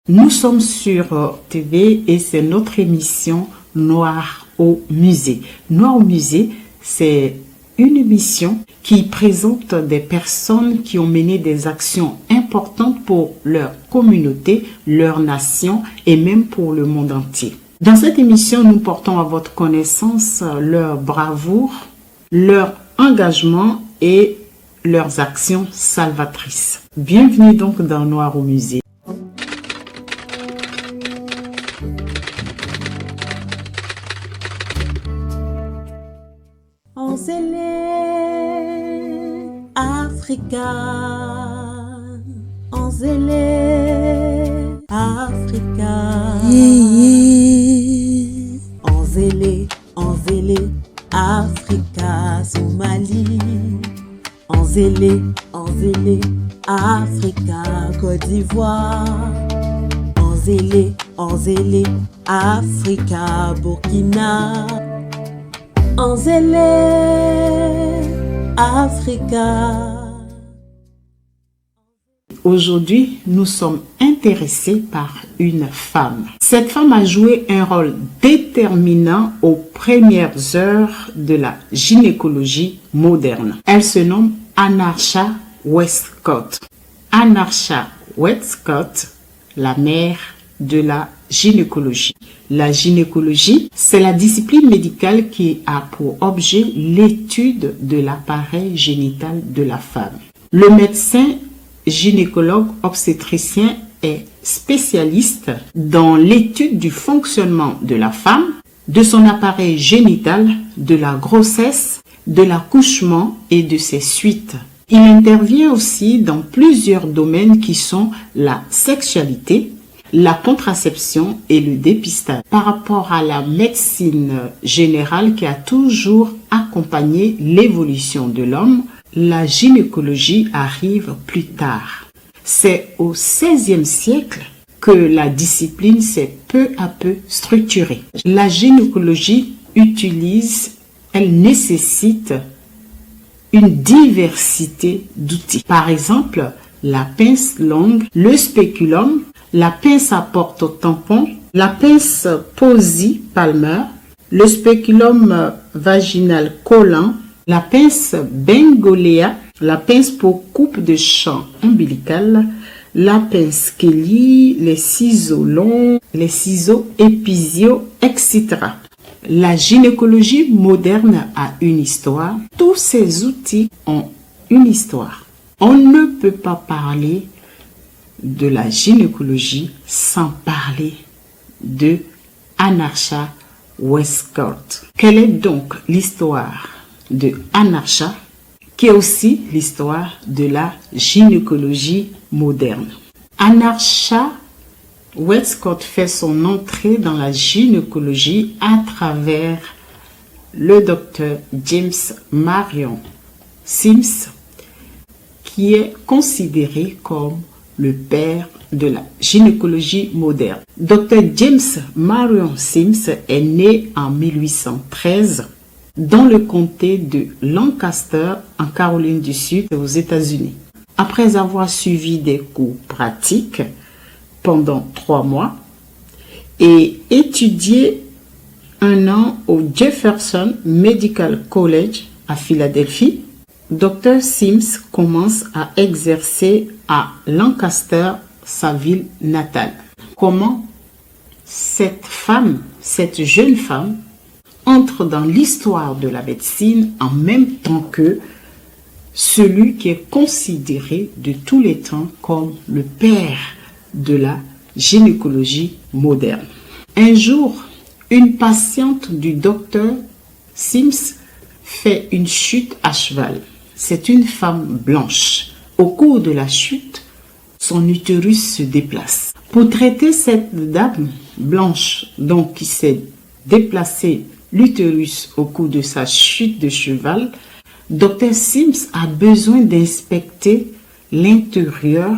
Nous sommes sur TV et c'est notre émission Noir au musée. Noir au musée, c'est une émission qui présente des personnes qui ont mené des actions importantes pour leur communauté, leur nation et même pour le monde entier. Dans cette émission, nous portons à votre connaissance leur bravoure, leur engagement et leurs actions salvatrices. Bienvenue donc dans Noir au musée. Africa, Anzele, Africa, Anzele, Anzele, Africa, Somalie, Anzele, Anzele, Africa, Côte d'Ivoire, Anzele, Anzele, Africa, Burkina, Anzele, Africa. Aujourd'hui, nous sommes intéressés par une femme. Cette femme a joué un rôle déterminant aux premières heures de la gynécologie moderne. Elle se nomme Anarcha Westcott. Anarcha Westcott, la mère de la gynécologie. La gynécologie, c'est la discipline médicale qui a pour objet l'étude de l'appareil génital de la femme. Le médecin gynécologue obstétricien est spécialiste dans l'étude du fonctionnement de la femme, de son appareil génital, de la grossesse, de l'accouchement et de ses suites. Il intervient aussi dans plusieurs domaines qui sont la sexualité, la contraception et le dépistage. Par rapport à la médecine générale qui a toujours accompagné l'évolution de l'homme, la gynécologie arrive plus tard. C'est au XVIe siècle que la discipline s'est peu à peu structurée. La gynécologie elle nécessite une diversité d'outils. Par exemple, la pince longue, le spéculum, la pince à porte au tampon, la pince Posey Palmer, le spéculum vaginal collant, la pince Bengoléa, la pince pour coupe de champ ombilical, la pince Kelly, les ciseaux longs, les ciseaux épisiaux, etc. La gynécologie moderne a une histoire. Tous ces outils ont une histoire. On ne peut pas parler de la gynécologie sans parler de Anarcha Westcott. Quelle est donc l'histoire de Anarcha, qui est aussi l'histoire de la gynécologie moderne? Anarcha Westcott fait son entrée dans la gynécologie à travers le docteur James Marion Sims, qui est considéré comme le père de la gynécologie moderne. Dr James Marion Sims est né en 1813 dans le comté de Lancaster, en Caroline du Sud, aux États-Unis. Après avoir suivi des cours pratiques pendant 3 mois et étudié 1 an au Jefferson Medical College à Philadelphie, Dr Sims commence à exercer à Lancaster, sa ville natale. Comment cette jeune femme, entre dans l'histoire de la médecine en même temps que celui qui est considéré de tous les temps comme le père de la gynécologie moderne. Un jour, une patiente du docteur Sims fait une chute à cheval. C'est une femme blanche. Au cours de la chute, son utérus se déplace. Pour traiter cette dame blanche, donc qui s'est déplacée l'utérus au cours de sa chute de cheval, Dr Sims a besoin d'inspecter l'intérieur,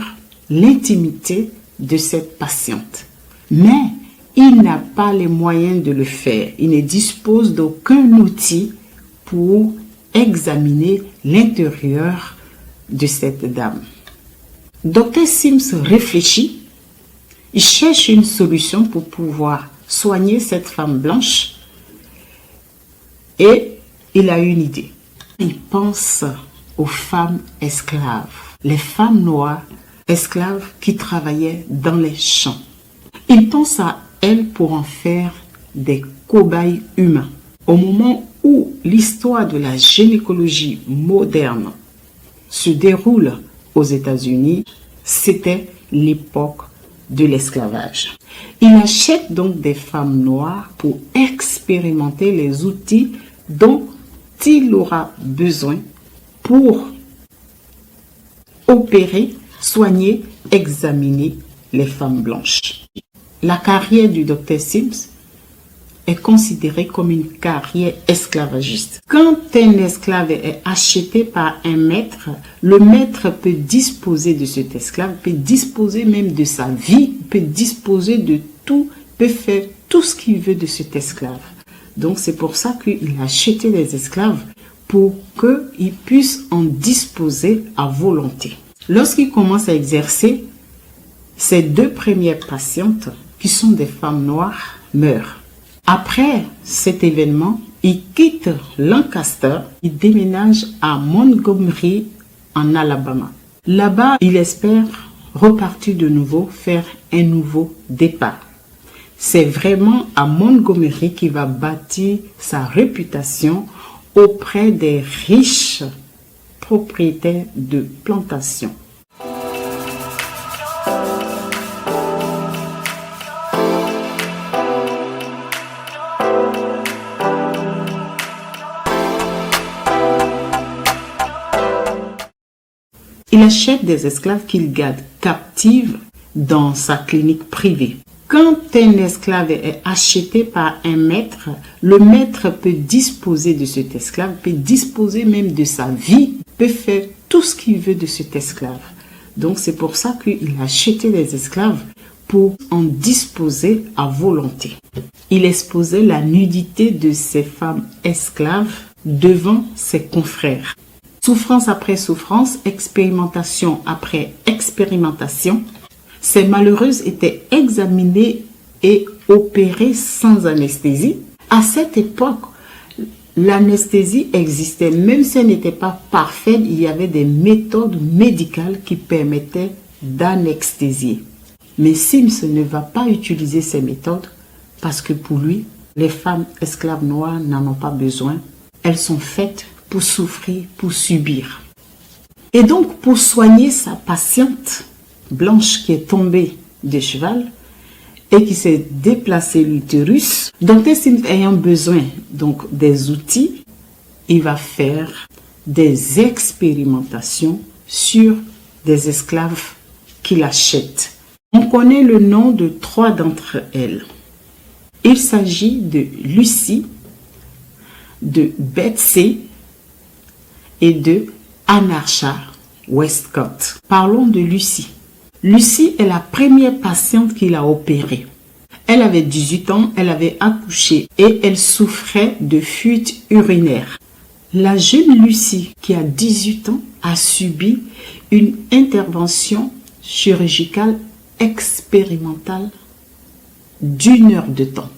l'intimité de cette patiente. Mais il n'a pas les moyens de le faire. Il ne dispose d'aucun outil pour examiner l'intérieur de cette dame. Dr Sims réfléchit Il cherche une solution pour pouvoir soigner cette femme blanche et il a une idée. Il pense aux femmes esclaves, les femmes noires esclaves qui travaillaient dans les champs. Il pense à elles pour en faire des cobayes humains. Au moment où l'histoire de la gynécologie moderne se déroule aux États-Unis, c'était l'époque de l'esclavage. Il achète donc des femmes noires pour expérimenter les outils dont il aura besoin pour opérer, soigner, examiner les femmes blanches. La carrière du docteur Sims est considérée comme une carrière esclavagiste. Quand un esclave est acheté par un maître, le maître peut disposer de cet esclave, peut disposer même de sa vie, peut disposer de tout, peut faire tout ce qu'il veut de cet esclave. Donc c'est pour ça qu'il a acheté des esclaves pour qu'ils puissent en disposer à volonté. Lorsqu'il commence à exercer, ses 2 premières patientes, qui sont des femmes noires, meurent. Après cet événement, il quitte Lancaster, il déménage à Montgomery, en Alabama. Là-bas, il espère repartir de nouveau, faire un nouveau départ. C'est vraiment à Montgomery qu'il va bâtir sa réputation auprès des riches propriétaires de plantations. Il achète des esclaves qu'il garde captives dans sa clinique privée. Quand un esclave est acheté par un maître, le maître peut disposer de cet esclave, peut disposer même de sa vie, peut faire tout ce qu'il veut de cet esclave. Donc c'est pour ça qu'il a acheté des esclaves pour en disposer à volonté. Il exposait la nudité de ces femmes esclaves devant ses confrères. Souffrance après souffrance, expérimentation après expérimentation, ces malheureuses étaient examinées et opérées sans anesthésie. À cette époque, l'anesthésie existait, même si elle n'était pas parfaite, il y avait des méthodes médicales qui permettaient d'anesthésier. Mais Sims ne va pas utiliser ces méthodes parce que pour lui, les femmes esclaves noires n'en ont pas besoin. Elles sont faites pour souffrir, pour subir. Et donc, pour soigner sa patiente blanche qui est tombée de cheval et qui s'est déplacé l'utérus, Dr. Sims ayant besoin donc des outils, il va faire des expérimentations sur des esclaves qu'il achète. On connaît le nom de 3 d'entre elles. Il s'agit de Lucy, de Betsy et de Anarcha Westcott. Parlons de Lucy. Lucy est la première patiente qu'il a opérée. Elle avait 18 ans, elle avait accouché et elle souffrait de fuite urinaire. La jeune Lucy, qui a 18 ans, a subi une intervention chirurgicale expérimentale d'1 heure de temps.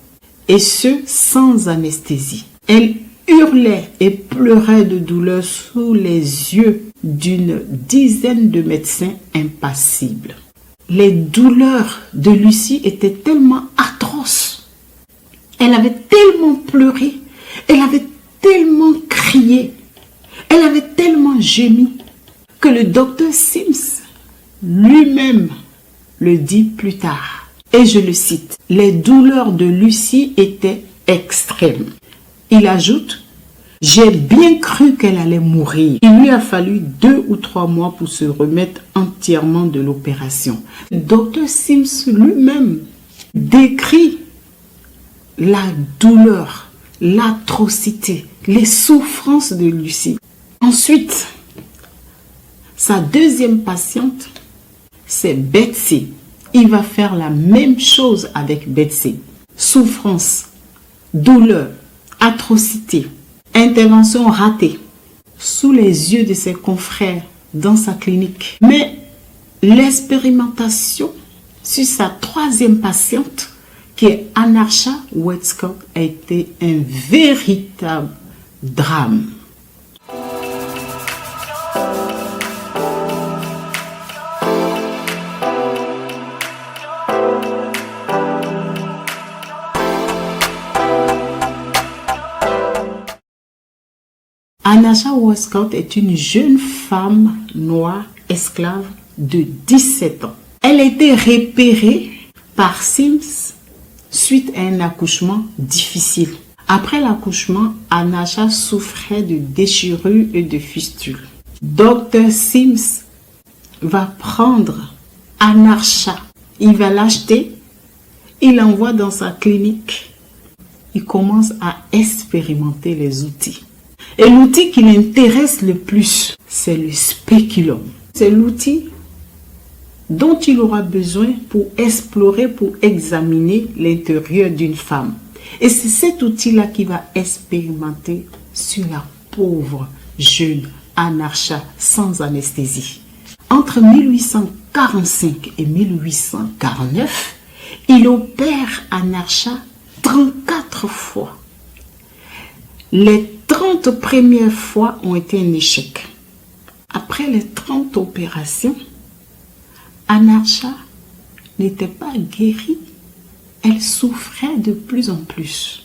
Et ce, sans anesthésie. Elle hurlait et pleurait de douleur sous les yeux d'une dizaine de médecins impassibles. Les douleurs de Lucy étaient tellement atroces. Elle avait tellement pleuré, elle avait tellement crié, elle avait tellement gémi que le docteur Sims lui-même le dit plus tard. Et je le cite, « Les douleurs de Lucy étaient extrêmes. » Il ajoute, « J'ai bien cru qu'elle allait mourir. » Il lui a fallu 2 ou 3 mois pour se remettre entièrement de l'opération. Dr. Sims lui-même décrit la douleur, l'atrocité, les souffrances de Lucy. Ensuite, sa deuxième patiente, c'est Betsy. Il va faire la même chose avec Betsy. Souffrance, douleur, atrocité, intervention ratée, sous les yeux de ses confrères dans sa clinique. Mais l'expérimentation sur sa troisième patiente, qui est Anarcha Westcott, a été un véritable drame. Anarcha Westcott est une jeune femme noire esclave de 17 ans. Elle a été repérée par Sims suite à un accouchement difficile. Après l'accouchement, Anarcha souffrait de déchirures et de fistules. Dr Sims va prendre Anarcha, il va l'acheter, il l'envoie dans sa clinique. Il commence à expérimenter les outils. Et l'outil qui l'intéresse le plus, c'est le spéculum. C'est l'outil dont il aura besoin pour explorer, pour examiner l'intérieur d'une femme. Et c'est cet outil-là qu'il va expérimenter sur la pauvre jeune Anarcha sans anesthésie. Entre 1845 et 1849, il opère Anarcha 34 fois. Les 30 premières fois ont été un échec. Après les 30 opérations, Anarcha n'était pas guérie. Elle souffrait de plus en plus.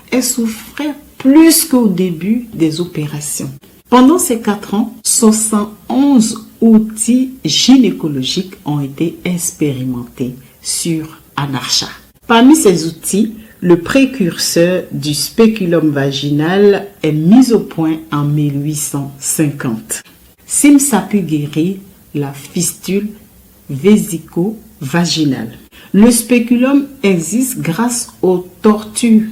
Elle souffrait plus qu'au début des opérations. Pendant ces 4 ans, 71 outils gynécologiques ont été expérimentés sur Anarcha. Parmi ces outils, le précurseur du spéculum vaginal est mis au point en 1850. Sims a pu guérir la fistule vésico-vaginale. Le spéculum existe grâce aux tortures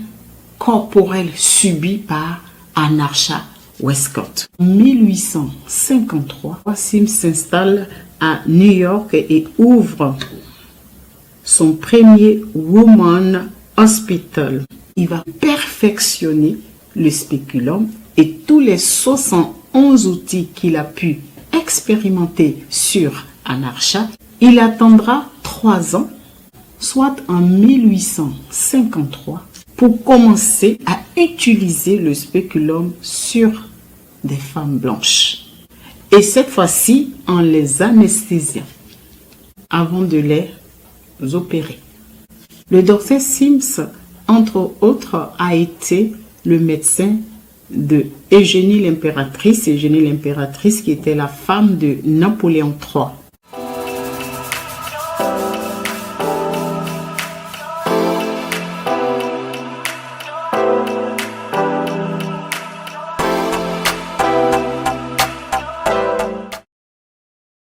corporelles subies par Anarcha Westcott. En 1853, Sims s'installe à New York et ouvre son premier Woman Hospital. Il va perfectionner le spéculum et tous les 71 outils qu'il a pu expérimenter sur Anarcha. Il attendra 3 ans, soit en 1853, pour commencer à utiliser le spéculum sur des femmes blanches. Et cette fois-ci, en les anesthésiant avant de les opérer. Le docteur Sims, entre autres, a été le médecin de Eugénie l'impératrice qui était la femme de Napoléon III.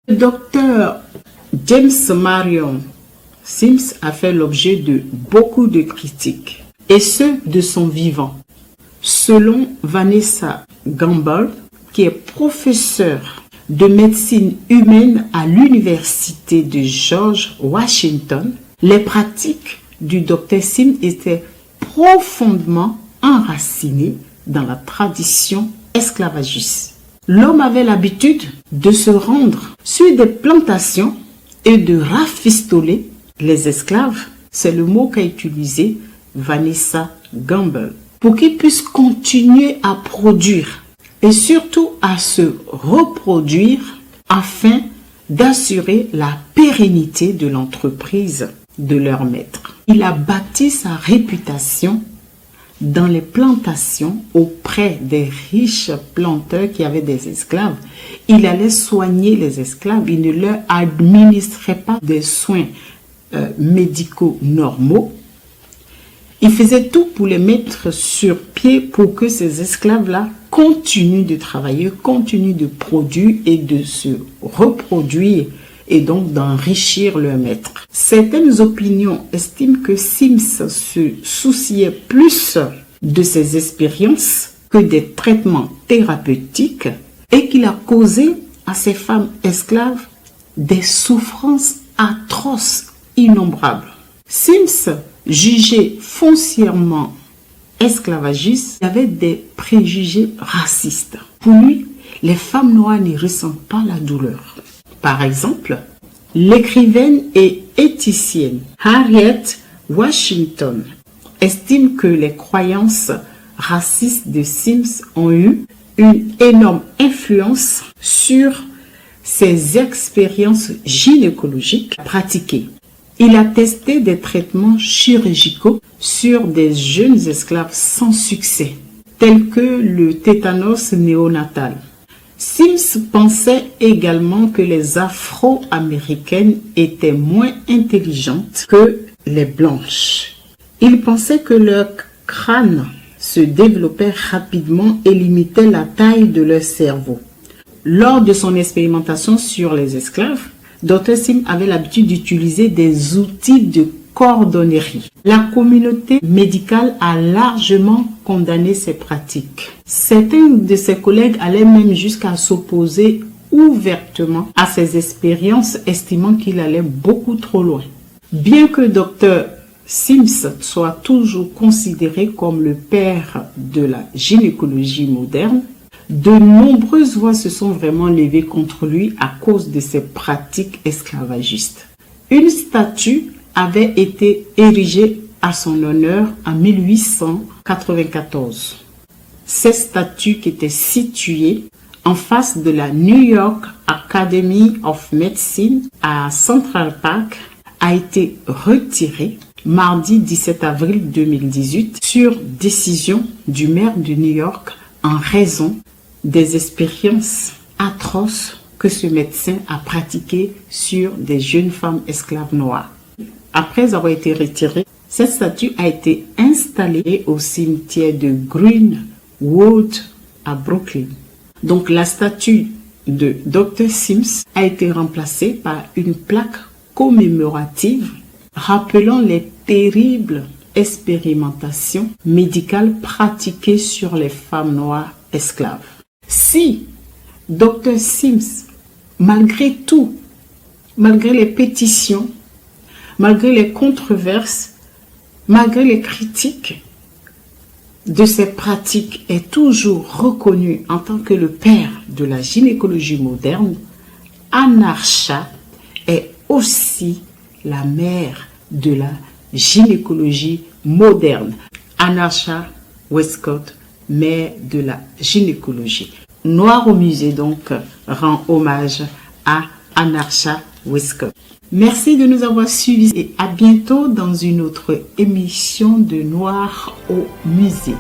Le docteur James Marion Sims a fait l'objet de beaucoup de critiques, et ce de son vivant. Selon Vanessa Gamble, qui est professeure de médecine humaine à l'université de George Washington, les pratiques du docteur Sims étaient profondément enracinées dans la tradition esclavagiste. L'homme avait l'habitude de se rendre sur des plantations et de rafistoler les esclaves. C'est le mot qu'a utilisé Vanessa Gamble, pour qu'ils puissent continuer à produire et surtout à se reproduire afin d'assurer la pérennité de l'entreprise de leur maître. Il a bâti sa réputation dans les plantations auprès des riches planteurs qui avaient des esclaves. Il allait soigner les esclaves, il ne leur administrait pas des soins médicaux normaux. Il faisait tout pour les mettre sur pied pour que ces esclaves-là continuent de travailler, continuent de produire et de se reproduire et donc d'enrichir leur maître. Certaines opinions estiment que Sims se souciait plus de ses expériences que des traitements thérapeutiques et qu'il a causé à ces femmes esclaves des souffrances atroces, innombrables. Sims, jugé foncièrement esclavagiste, avait des préjugés racistes. Pour lui, les femmes noires ne ressentent pas la douleur. Par exemple, l'écrivaine et éthicienne Harriet Washington estime que les croyances racistes de Sims ont eu une énorme influence sur ses expériences gynécologiques pratiquées. Il a testé des traitements chirurgicaux sur des jeunes esclaves sans succès, tels que le tétanos néonatal. Sims pensait également que les Afro-Américaines étaient moins intelligentes que les blanches. Il pensait que leur crâne se développait rapidement et limitait la taille de leur cerveau. Lors de son expérimentation sur les esclaves, Dr. Sims avait l'habitude d'utiliser des outils de cordonnerie. La communauté médicale a largement condamné ces pratiques. Certains de ses collègues allaient même jusqu'à s'opposer ouvertement à ces expériences, estimant qu'il allait beaucoup trop loin. Bien que Dr. Sims soit toujours considéré comme le père de la gynécologie moderne, de nombreuses voix se sont vraiment levées contre lui à cause de ses pratiques esclavagistes. Une statue avait été érigée à son honneur en 1894. Cette statue, qui était située en face de la New York Academy of Medicine à Central Park, a été retirée mardi 17 avril 2018 sur décision du maire de New York en raison des expériences atroces que ce médecin a pratiquées sur des jeunes femmes esclaves noires. Après avoir été retirée, cette statue a été installée au cimetière de Greenwood à Brooklyn. Donc la statue de Dr. Sims a été remplacée par une plaque commémorative rappelant les terribles expérimentations médicales pratiquées sur les femmes noires esclaves. Si Dr. Sims, malgré tout, malgré les pétitions, malgré les controverses, malgré les critiques de ces pratiques, est toujours reconnu en tant que le père de la gynécologie moderne, Anarcha est aussi la mère de la gynécologie moderne. Anarcha Westcott, mère de la gynécologie. Noir au musée donc rend hommage à Anarcha Westcott. Merci de nous avoir suivis et à bientôt dans une autre émission de Noir au musée.